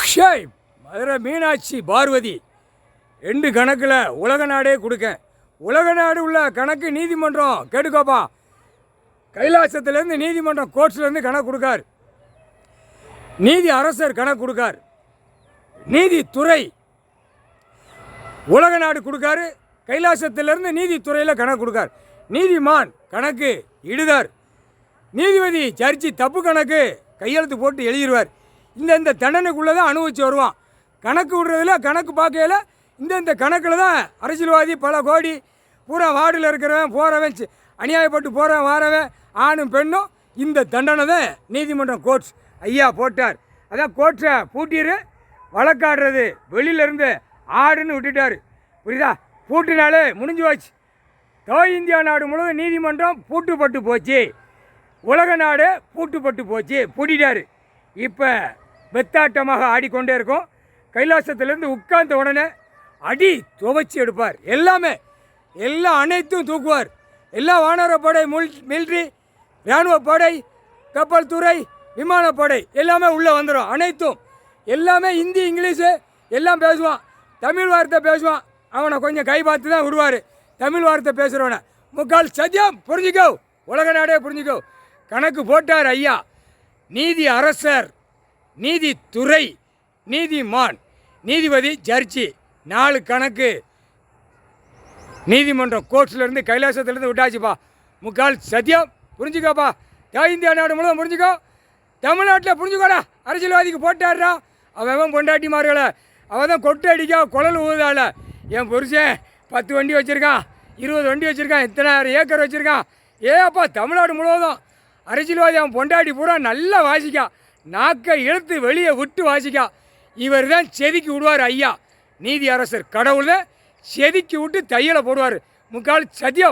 அக்ஷய் மதுரை மீனாட்சி பார்வதி 2 கணக்கில் உலக நாடே கொடுக்கேன். உலக நாடு உள்ள கணக்கு நீதிமன்றம் கேட்டுக்கோப்பா. கைலாசத்துலேருந்து நீதிமன்றம் கோர்ட்ஸ்லேருந்து கணக்கு கொடுக்கார். நீதி அரசர் கணக்கு கொடுக்கார். நீதித்துறை உலக நாடு கொடுக்காரு. கைலாசத்திலேருந்து நீதித்துறையில் கணக்கு கொடுக்கார். நீதிமான் கணக்கு இடுதார். நீதிபதி ஜட்ஜி தப்பு கணக்கு கையெழுத்து போட்டு எழுதிடுவார். இந்த தண்டனைக்குள்ளே தான் அனுபவிச்சு வருவான். கணக்கு விடுறதுல கணக்கு பார்க்கையில் இந்த கணக்கில் தான் அரசியல்வாதி பல கோடி பூரா வார்டில் இருக்கிறவன் போகிறவன் அநியாயப்பட்டு போகிறவன் வாரவன் ஆணும் பெண்ணும் இந்த தண்டனை தான் நீதிமன்றம் கோர்ட்ஸ் ஐயா போட்டார். அதான் கோர்ட்டை பூட்டிடு, வழக்காடுறது வெளியிலேருந்து ஆடுன்னு விட்டுட்டார். புரியுதா? பூட்டினாலே முடிஞ்சு போச்சு. இந்தியா நாடு முழுவதும் நீதிமன்றம் பூட்டுப்பட்டு போச்சு. உலக நாடு பூட்டுப்பட்டு போச்சு, பூட்டிட்டார். இப்போ வெத்தாட்டமாக ஆடிக்கொண்டே இருக்கும். கைலாசத்திலேருந்து உட்கார்ந்த உடனே அடி துவைச்சி எடுப்பார். எல்லாம் அனைத்தும் தூக்குவார். எல்லா வானரப்படை, மிலிட்ரி, இராணுவ படை, கப்பல் துறை, விமானப்படை எல்லாமே உள்ளே வந்துடும். அனைத்தும் எல்லாமே ஹிந்தி, இங்கிலீஷு எல்லாம் பேசுவான். தமிழ் வார்த்தை பேசுவான். அவனை கொஞ்சம் கை பார்த்து தான் விடுவார். தமிழ் வார்த்தை பேசுகிறவனை முக்கால் சத்தியம் புரிஞ்சுக்கோ, உலக நாடே புரிஞ்சுக்கோ. கணக்கு போட்டார் ஐயா. நீதி அரசர், நீதித்துறை, நீதிமான், நீதிபதி, ஜட்ஜி 4 கணக்கு நீதிமன்றம் கோர்ட்ஸ்லேருந்து கைலாசத்துலேருந்து விட்டாச்சுப்பா. முக்கால் சத்தியம் புரிஞ்சுக்கோப்பா. இந்தியா நாடு முழுவதும் புரிஞ்சுக்கோ. தமிழ்நாட்டில் புரிஞ்சுக்கோடா. அரசியல்வாதிக்கு போட்டாடுறா. அவன் பொண்டாட்டிமார்களை அவன் தான் கொட்டை அடிக்கா, குழல் ஊதால. என் புருஷன் 10 வண்டி வச்சுருக்கான், 20 வண்டி வச்சுருக்கான், இத்தனை ஏக்கர் வச்சுருக்கான். ஏப்பா தமிழ்நாடு முழுவதும் அரசியல்வாதி அவன் பொண்டாட்டி பூரா நல்லா வாசிக்கா, நாக்கை இழுத்து வெளியே விட்டு வாசிக்கா. இவர் தான் செதுக்கி விடுவார் ஐயா. நீதி அரசர் கடவுள் தான் செதுக்கி விட்டு தையலை போடுவார். முக்கால் சத்தியம்.